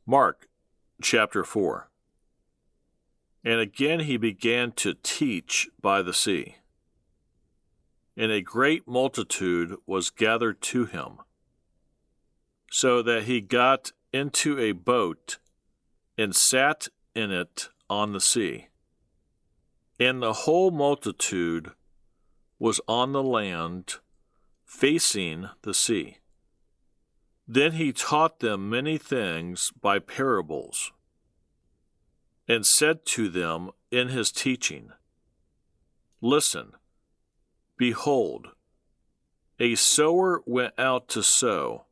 Mark chapter 4. And again he began to teach by the sea. And a great multitude was gathered to him, so that he got into a boat and sat in it on the sea. And the whole multitude was on the land, facing the sea. Then he taught them many things by parables, and said to them in his teaching, Listen, behold, a sower went out to sow,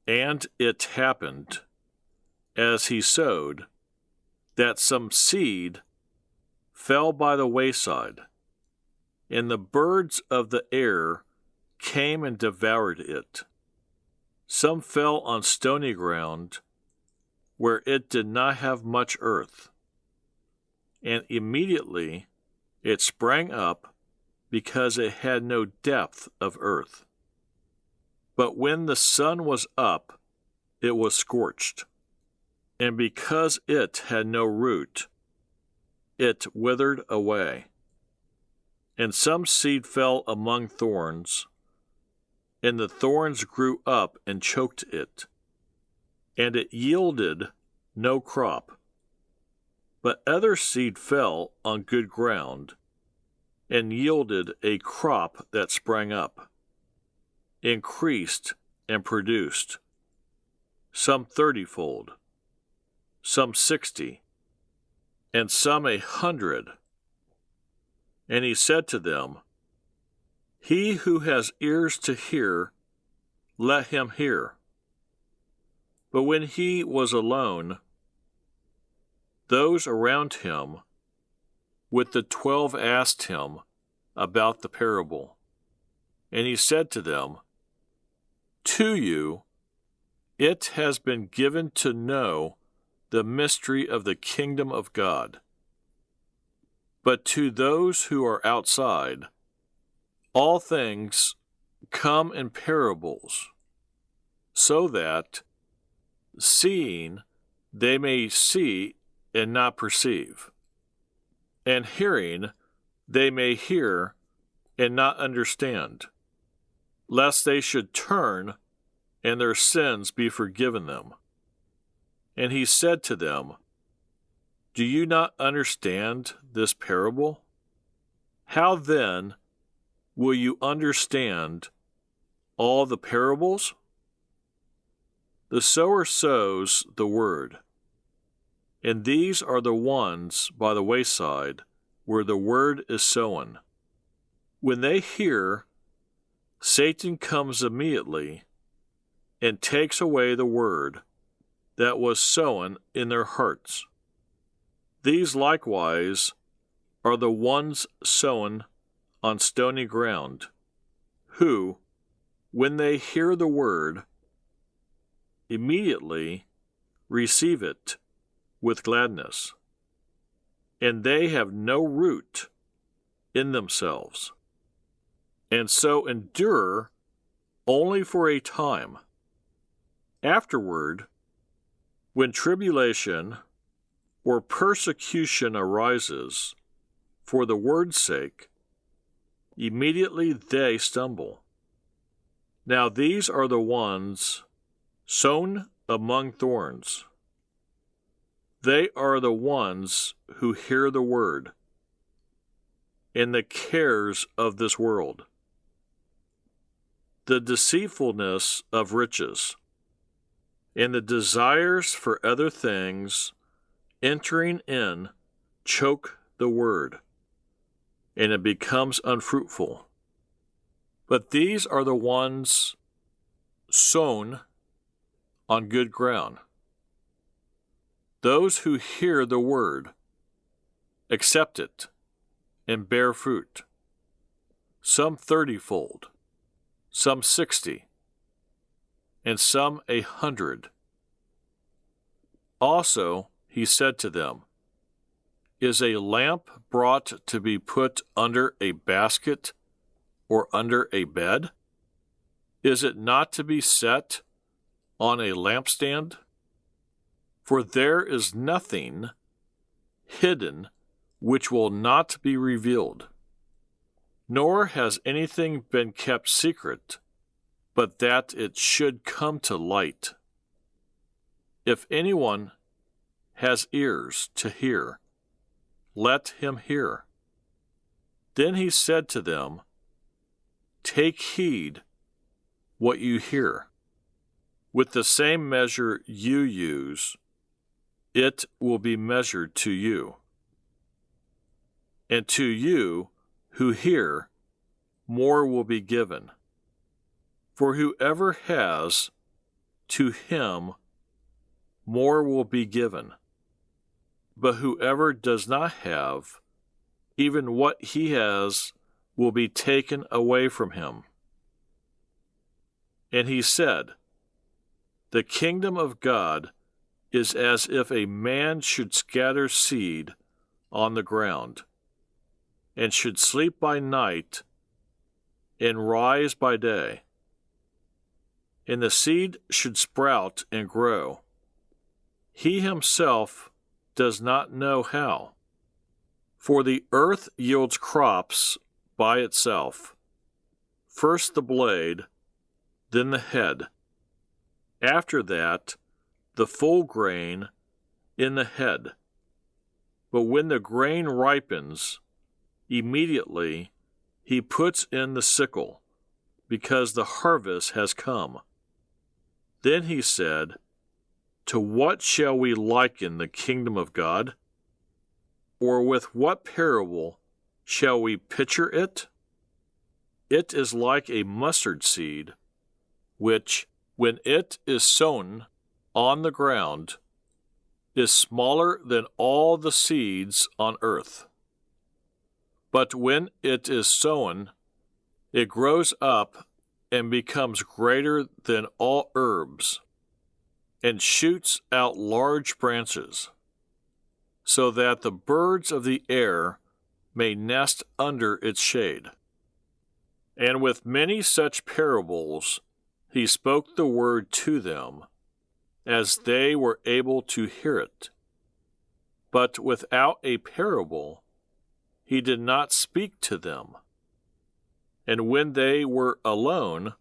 and it happened, as he sowed, that some seed fell by the wayside, and the birds of the air came and devoured it. Some fell on stony ground, where it did not have much earth, and immediately it sprang up, because it had no depth of earth. But when the sun was up, it was scorched, and because it had no root, it withered away. And some seed fell among thorns, and the thorns grew up and choked it, and it yielded no crop. But other seed fell on good ground, and yielded a crop that sprang up, increased, and produced, some 30-fold, some 60, and some 100. And he said to them, He who has ears to hear, let him hear. But when he was alone, those around him with the 12 asked him about the parable. And he said to them, To you it has been given to know the mystery of the kingdom of God. But to those who are outside, all things come in parables, so that, seeing, they may see and not perceive, and hearing, they may hear and not understand, lest they should turn and their sins be forgiven them. And he said to them, Do you not understand this parable? How then will you understand all the parables? The sower sows the word, and these are the ones by the wayside where the word is sown. When they hear, Satan comes immediately and takes away the word that was sown in their hearts. These likewise are the ones sown on stony ground, who, when they hear the word, immediately receive it with gladness, and they have no root in themselves, and so endure only for a time. Afterward, when tribulation or persecution arises for the word's sake, immediately they stumble. Now these are the ones sown among thorns. They are the ones who hear the word, and the cares of this world, the deceitfulness of riches, and the desires for other things entering in choke the word, and it becomes unfruitful. But these are the ones sown on good ground, those who hear the word, accept it, and bear fruit, some 30-fold, some 60, and some 100. Also he said to them, Is a lamp brought to be put under a basket or under a bed? Is it not to be set on a lampstand? For there is nothing hidden which will not be revealed, nor has anything been kept secret, but that it should come to light. If anyone has ears to hear, let him hear. Then he said to them, Take heed what you hear. With the same measure you use, it will be measured to you. And to you who hear, more will be given. For whoever has, to him more will be given. But whoever does not have, even what he has will be taken away from him. And he said, The kingdom of God is as if a man should scatter seed on the ground, and should sleep by night and rise by day. And the seed should sprout and grow. He himself does not know how. For the earth yields crops by itself, first the blade, then the head. After that, the full grain in the head. But when the grain ripens, immediately he puts in the sickle, because the harvest has come. Then he said, To what shall we liken the kingdom of God? Or with what parable shall we picture it? It is like a mustard seed, which, when it is sown on the ground, is smaller than all the seeds on earth. But when it is sown, it grows up and becomes greater than all herbs, and shoots out large branches, so that the birds of the air may nest under its shade. And with many such parables he spoke the word to them, as they were able to hear it. But without a parable he did not speak to them. And when they were alone,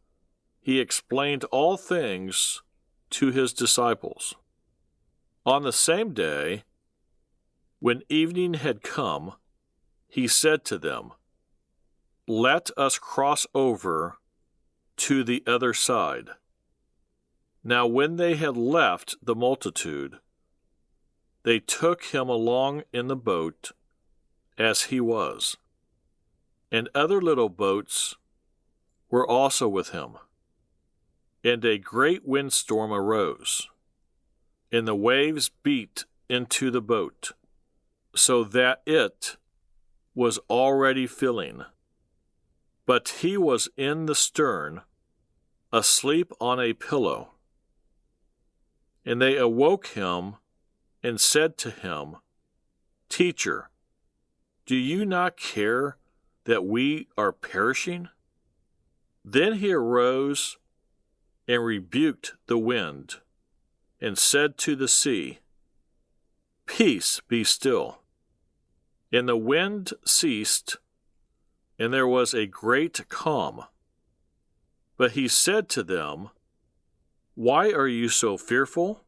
he explained all things to his disciples. On the same day, when evening had come, he said to them, Let us cross over to the other side. Now when they had left the multitude, they took him along in the boat as he was, and other little boats were also with him. And a great windstorm arose, and the waves beat into the boat, so that it was already filling. But he was in the stern, asleep on a pillow. And they awoke him and said to him, Teacher, do you not care that we are perishing? Then he arose and rebuked the wind, and said to the sea, Peace, be still. And the wind ceased, and there was a great calm. But he said to them, Why are you so fearful?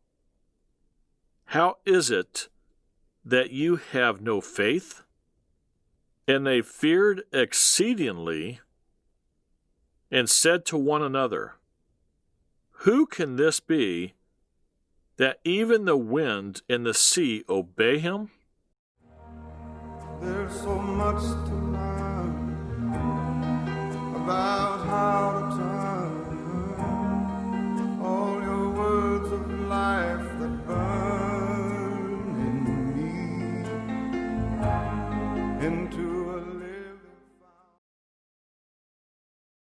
How is it that you have no faith? And they feared exceedingly, and said to one another, Who can this be, that even the wind and the sea obey him? There's so much to learn about how to